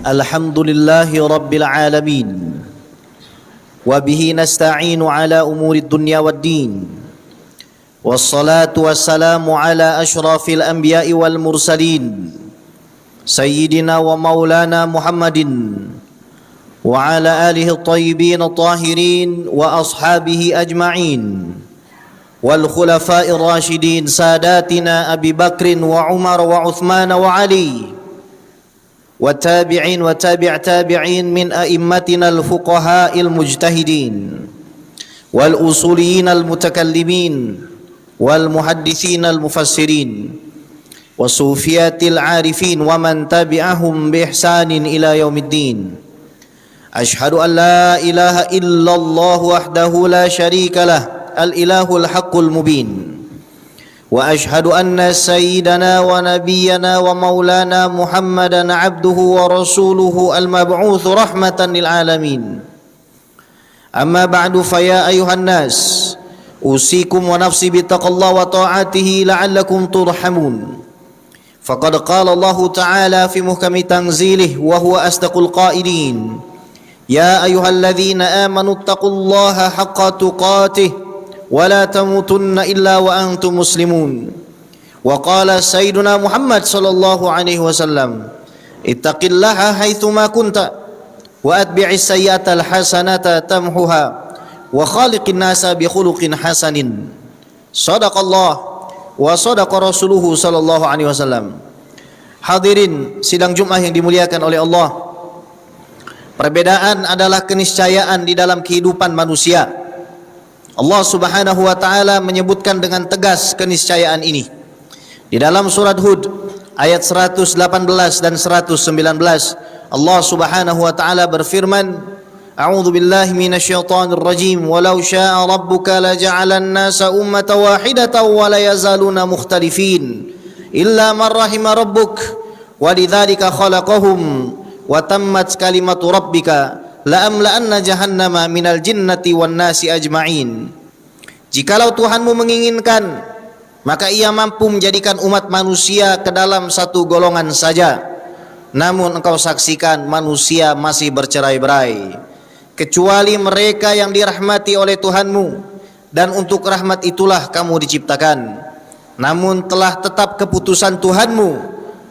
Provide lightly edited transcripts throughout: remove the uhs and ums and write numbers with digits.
Alhamdulillahi Rabbil Alamin. Wabihi nasta'inu ala umuri dunya waddin. Wassalatu wassalamu ala ashrafil anbiya'i wal mursalin, Sayyidina wa maulana Muhammadin wa ala alihi at-tayyibin at-tahirin wa ashabihi ajma'in wal khulafa'ir rasyidin sadatina Abi Bakrin wa Umar wa Uthman wa Ali wa tabi'in wa tabi' tabi'in min a'immatina al-fuqaha'il mujtahidin wal usuliyin al-mutakallimin wal muhaddithin al-mufassirin wa sufiyatil arifin wa man tabi'ahum bi ihsanin ila yaumiddin. Ashhadu an la ilaha illallah wahdahu la syarika lah al-ilahul haqqul mubin. Wa ashhadu anna sayyidana wa nabiyyana wa maulana Muhammadan abduhu wa rasuluhu al-mab'uts rahmatan lil alamin. Amma ba'du, fa ya ayuhan nas, usikum wa nafsi bittaqallahi wa ta'atihi la'allakum turhamun. Faqad qala Allah ta'ala fi muhkami tanzilih wa huwa asdaqul qailin. Ya ayyuhalladzina amanu ittaqullaha haqqa tuqatih wa la tamutunna illa wa antum muslimun. Wa qala sayyiduna Muhammad sallallahu alaihi wasallam, ittaqillaha haitsu ma kunta wa atbi'is sayyi'atal hasanata tamhuha wa khaliqin nasa bi khuluqin hasanin. Shadaqallah wa shadaqa rasuluhu sallallahu alaihi wasallam. Hadirin sidang Jumat yang dimuliakan oleh Allah, perbedaan adalah keniscayaan di dalam kehidupan manusia. Allah Subhanahu wa taala menyebutkan dengan tegas keniscayaan ini di dalam surat Hud ayat 118 dan 119. Allah Subhanahu wa taala berfirman, A'udzu billahi minasyaitonir rajim, walau syaa'a rabbuka laja'alan nasa ummatan wahidatan wa la yazaluna mukhtalifin illa man rahima rabbuk walidzalika khalaqahum wa tammat kalimatu rabbika la'amla'anna jahannama minal jinnati wan nasi ajma'in. Jikalau Tuhanmu menginginkan, maka ia mampu menjadikan umat manusia ke dalam satu golongan saja. Namun engkau saksikan manusia masih bercerai-berai, kecuali mereka yang dirahmati oleh Tuhanmu, dan untuk rahmat itulah kamu diciptakan. Namun telah tetap keputusan Tuhanmu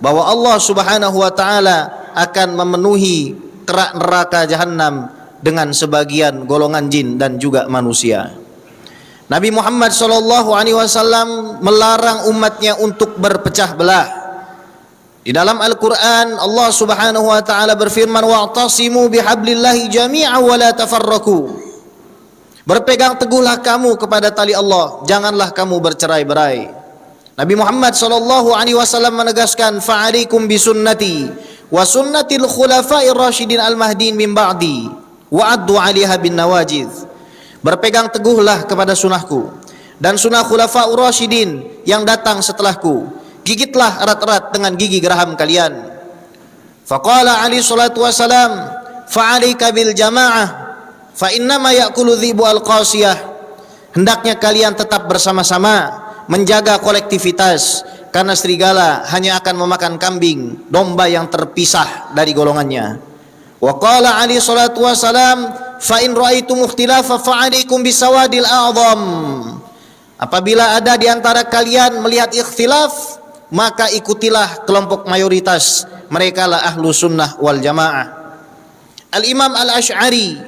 bahwa Allah Subhanahu wa taala akan memenuhi kerak neraka jahanam dengan sebagian golongan jin dan juga manusia. Nabi Muhammad SAW melarang umatnya untuk berpecah belah. Di dalam Al-Quran Allah Subhanahu wa taala berfirman, wa'tasimu bihablillahi jami'an wa la tafarraqu. Berpegang teguhlah kamu kepada tali Allah, janganlah kamu bercerai-berai. Nabi Muhammad SAW menegaskan, fa'alaikum bisunnati wa sunnatil khulafa'ir rasyidin al-mahdin min ba'di wa addu 'alaiha bin nawajiz. Berpegang teguhlah kepada sunnahku dan sunnah khulafa'ur rasyidin yang datang setelahku. Gigitlah erat-erat dengan gigi geraham kalian. Faqala alaihi salatu wassalam, fa'alaika bil jamaah fa innama ya'kulu dhibu al-qasiyah. Hendaknya kalian tetap bersama-sama menjaga kolektivitas, karena serigala hanya akan memakan kambing domba yang terpisah dari golongannya. Wa qala alaihi salatu wassalam, fa in ra'aitum ikhtilafa fa'alaikum bisawadil a'dham. Apabila ada di antara kalian melihat ikhtilaf, maka ikutilah kelompok mayoritas, mereka lah ahlu sunnah wal jamaah. Al-Imam Al-Ash'ari,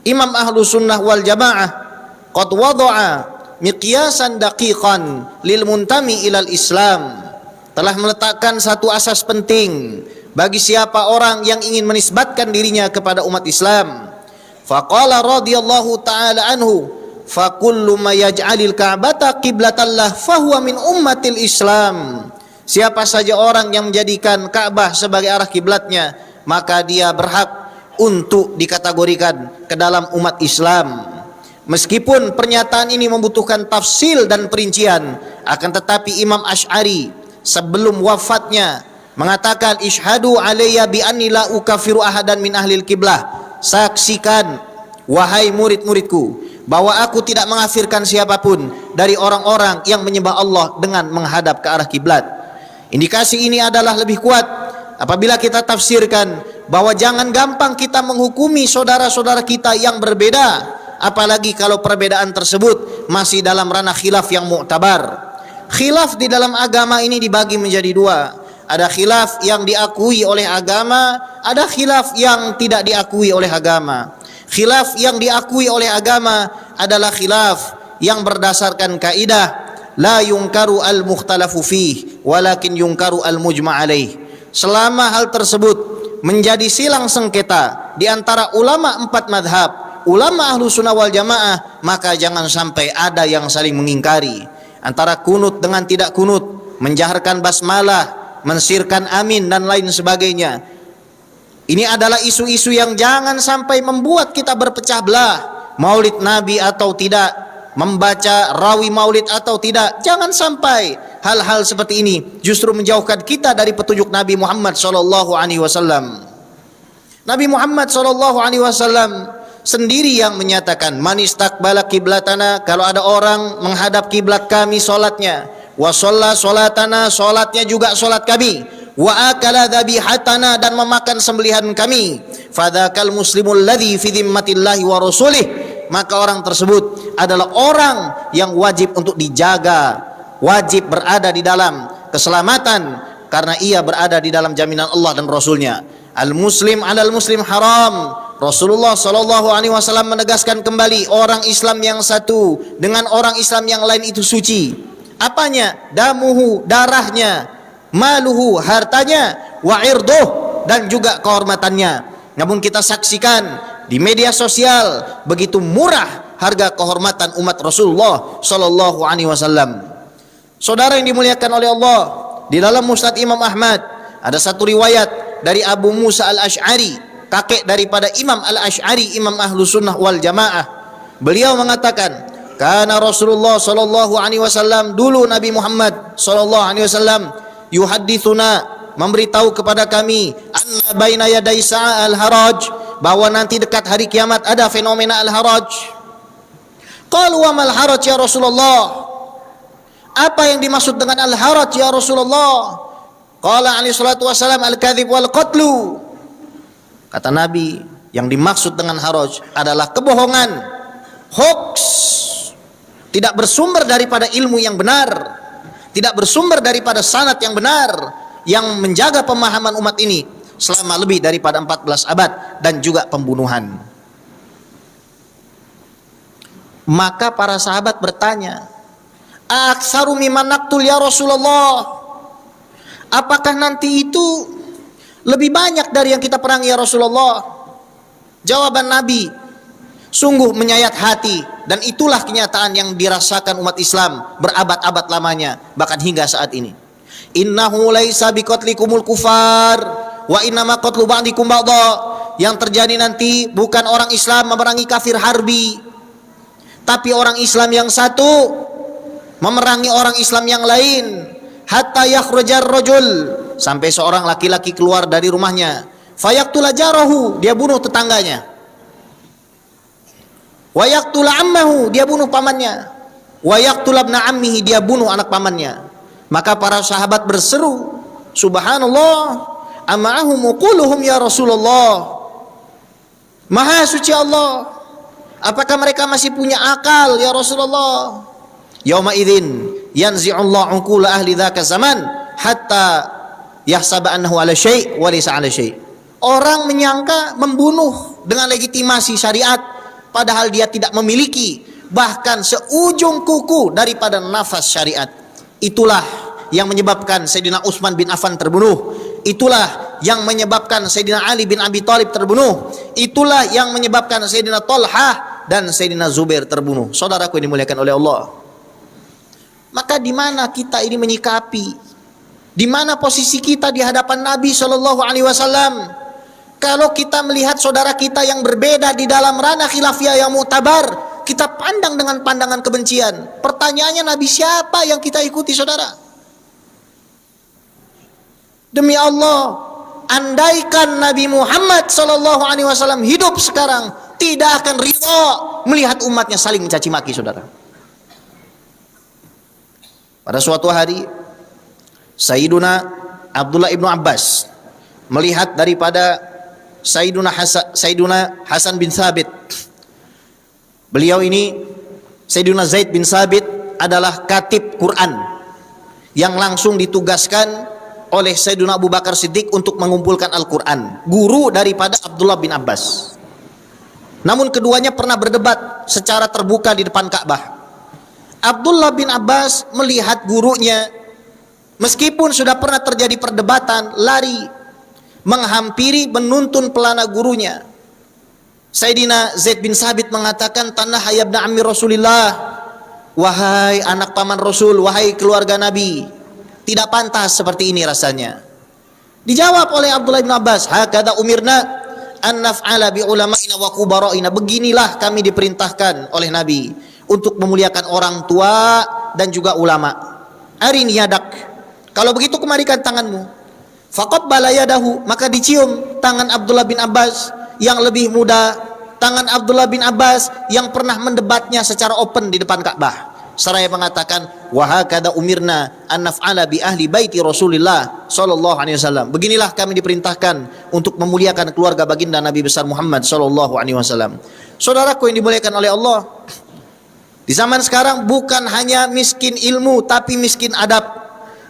Imam ahlu sunnah wal jamaah, qad wada'a miqyasan daqiqan lil muntami ilal Islam, telah meletakkan satu asas penting bagi siapa orang yang ingin menisbatkan dirinya kepada umat Islam. Faqala radhiyallahu ta'ala anhu, fa kullu ma yaj'alil ka'bata qiblatallah fahuwa min ummatil Islam. Siapa saja orang yang menjadikan Ka'bah sebagai arah kiblatnya, maka dia berhak untuk dikategorikan ke dalam umat Islam. Meskipun pernyataan ini membutuhkan tafsil dan perincian, akan tetapi Imam Asy'ari sebelum wafatnya mengatakan, ishhadu alayya bi anni la ukafiru ahadan min ahlil kiblah. Saksikan wahai murid-muridku bahwa aku tidak mengafirkan siapapun dari orang-orang yang menyembah Allah dengan menghadap ke arah kiblat. Indikasi ini adalah lebih kuat apabila kita tafsirkan bahwa jangan gampang kita menghukumi saudara-saudara kita yang berbeda, apalagi kalau perbedaan tersebut masih dalam ranah khilaf yang mu'tabar. Khilaf di dalam agama ini dibagi menjadi dua. Ada khilaf yang diakui oleh agama, ada khilaf yang tidak diakui oleh agama. Khilaf yang diakui oleh agama adalah khilaf yang berdasarkan kaidah la yungkaru al-mukhtalafu fih walakin yungkaru al-mujma' alaih. Selama hal tersebut menjadi silang sengketa di antara ulama 4 madhab, ulama ahlu sunnah wal jamaah, maka jangan sampai ada yang saling mengingkari. Antara kunut dengan tidak kunut, menjaharkan basmalah, mensirkan amin dan lain sebagainya. Ini adalah isu-isu yang jangan sampai membuat kita berpecah belah. Maulid Nabi atau tidak, membaca rawi maulid atau tidak, jangan sampai hal-hal seperti ini justru menjauhkan kita dari petunjuk Nabi Muhammad sallallahu alaihi wasallam. Nabi Muhammad sallallahu alaihi wasallam sendiri yang menyatakan, man istaqbala qiblatana, kalau ada orang menghadap kiblat kami salatnya, wa shalla salatana, salatnya juga salat kami, wa akala dhabihatana, dan memakan sembelihan kami, fadzakal muslimul ladzi fi dhimmatillahi wa rasulih, maka orang tersebut adalah orang yang wajib untuk dijaga, wajib berada di dalam keselamatan karena ia berada di dalam jaminan Allah dan Rasulnya. Al-muslim 'alal muslim haram. Rasulullah sallallahu alaihi wasallam menegaskan kembali, orang Islam yang satu dengan orang Islam yang lain itu suci. Apanya? Damuhu, darahnya, maluhu, hartanya, wa irduh, dan juga kehormatannya. Namun kita saksikan di media sosial begitu murah harga kehormatan umat Rasulullah sallallahu alaihi wasallam. Saudara yang dimuliakan oleh Allah, di dalam Musnad Imam Ahmad ada satu riwayat dari Abu Musa al-Ash'ari, kakek daripada Imam al-Ash'ari, Imam ahlu sunnah wal jamaah. Beliau mengatakan, karena Rasulullah sallallahu alaihi wasallam, dulu Nabi Muhammad sallallahu alaihi wasallam, yuhadithuna, memberitahu kepada kami, anna baina yaday sa'a al-haraj, bahwa nanti dekat hari kiamat ada fenomena al-haraj. Qalu wa mal haraj ya Rasulullah? Apa yang dimaksud dengan al-haraj ya Rasulullah? Qala alaihi salatu wasalam, al-kadhib wal qatlu. Kata Nabi, yang dimaksud dengan haraj adalah kebohongan, hoax, tidak bersumber daripada ilmu yang benar, tidak bersumber daripada sanad yang benar, yang menjaga pemahaman umat ini selama lebih daripada 14 abad, dan juga pembunuhan. Maka para sahabat bertanya, aktsaru mimman naqtul ya Rasulullah? Apakah nanti itu lebih banyak dari yang kita perangi ya Rasulullah? Jawaban Nabi sungguh menyayat hati, dan itulah kenyataan yang dirasakan umat Islam berabad-abad lamanya, bahkan hingga saat ini. Innahu laisa biqatlikumul kufar wa innama qatlu ba'dikum ba'dha. Yang terjadi nanti bukan orang Islam memerangi kafir harbi, tapi orang Islam yang satu memerangi orang Islam yang lain. Hatta yakhrujar rajul, sampai seorang laki-laki keluar dari rumahnya, fayaqtula jarahu, dia bunuh tetangganya, wa yaqtula ammahu, dia bunuh pamannya, wa yaqtula ibna ammihi, dia bunuh anak pamannya. Maka para sahabat berseru, subhanallah, ama'ahum uquluhum ya Rasulullah, maha suci Allah, apakah mereka masih punya akal ya Rasulullah? Yauma idzin yanzi'ullahu 'uqula ahli dzaka zaman hatta yahsaba annahu ala syai' wa laysa ala syai'. Orang menyangka membunuh dengan legitimasi syariat padahal dia tidak memiliki bahkan seujung kuku daripada nafas syariat. Itulah yang menyebabkan Sayyidina Utsman bin Affan terbunuh. Itulah yang menyebabkan Sayyidina Ali bin Abi Thalib terbunuh. Itulah yang menyebabkan Sayyidina Talhah dan Sayyidina Zubair terbunuh. Saudaraku yang dimuliakan oleh Allah, maka di mana kita ini menyikapi, di mana posisi kita di hadapan Nabi Shallallahu Alaihi Wasallam? Kalau kita melihat saudara kita yang berbeda di dalam ranah khilafiyah yang mu'tabar, kita pandang dengan pandangan kebencian. Pertanyaannya, Nabi siapa yang kita ikuti, saudara? Demi Allah, andaikan Nabi Muhammad Shallallahu Alaihi Wasallam hidup sekarang, tidak akan ridha melihat umatnya saling mencaci maki, saudara. Pada suatu hari, Sayyiduna Abdullah ibnu Abbas melihat daripada Sayyiduna Hasan bin Thabit. Beliau ini, Sayyiduna Zaid bin Thabit, adalah katib Quran yang langsung ditugaskan oleh Sayyiduna Abu Bakar Siddiq untuk mengumpulkan Al-Quran, guru daripada Abdullah bin Abbas. Namun keduanya pernah berdebat secara terbuka di depan Ka'bah. Abdullah bin Abbas melihat gurunya, meskipun sudah pernah terjadi perdebatan, lari menghampiri, menuntun pelana gurunya. Sayyidina Zaid bin Thabit mengatakan, tanah hayabna ammi Rasulillah, wahai anak paman Rasul, wahai keluarga Nabi, tidak pantas seperti ini rasanya. Dijawab oleh Abdullah bin Abbas, hakadha umirna an naf'ala bi ulama'ina wa kubara'ina. Beginilah kami diperintahkan oleh Nabi untuk memuliakan orang tua dan juga ulama. Arini yadak, kalau begitu kemarikan tanganmu. Faqabbala yadahu, maka dicium tangan Abdullah bin Abbas yang lebih muda, tangan Abdullah bin Abbas yang pernah mendebatnya secara open di depan Ka'bah. Seraya mengatakan, wa hakadha umirna an naf'ala bi ahli baiti Rasulillah sallallahu alaihi wasallam. Beginilah kami diperintahkan untuk memuliakan keluarga baginda Nabi besar Muhammad sallallahu alaihi wasallam. Saudaraku yang dimuliakan oleh Allah, di zaman sekarang bukan hanya miskin ilmu tapi miskin adab,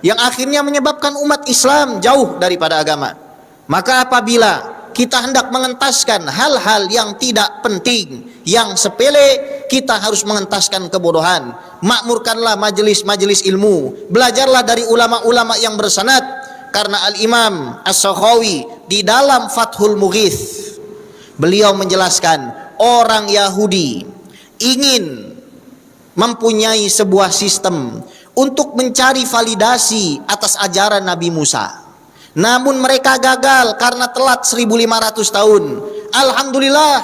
yang akhirnya menyebabkan umat Islam jauh daripada agama. Maka apabila kita hendak mengentaskan hal-hal yang tidak penting, yang sepele, kita harus mengentaskan kebodohan. Makmurkanlah majelis-majelis ilmu, belajarlah dari ulama-ulama yang bersanad. Karena Al-Imam As-Sakhawi di dalam Fathul Mughith, beliau menjelaskan, orang Yahudi ingin mempunyai sebuah sistem untuk mencari validasi atas ajaran Nabi Musa. Namun mereka gagal karena telat 1500 tahun. Alhamdulillah,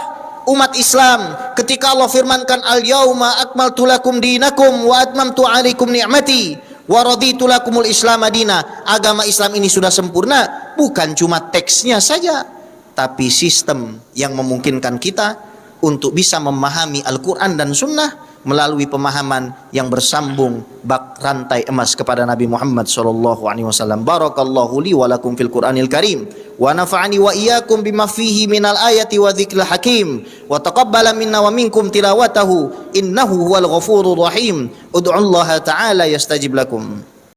umat Islam ketika Allah firmankan, al-yauma akmaltu lakum dinakum wa atmamtu alaikum ni'mati wa raditu lakumul Islam madina. Agama Islam ini sudah sempurna, bukan cuma teksnya saja, tapi sistem yang memungkinkan kita untuk bisa memahami Al-Quran dan Sunnah melalui pemahaman yang bersambung bak rantai emas kepada Nabi Muhammad sallallahu alaihi wasallam. Barakallahu li wa lakum fil Qur'anil Karim wa nafa'ani wa iyyakum bima fihi minal ayati wa dzikril hakim wa taqabbala minna wa minkum tilawatahu innahu huwal ghafurur rahim. Ud'ullaha ta'ala yastajib lakum.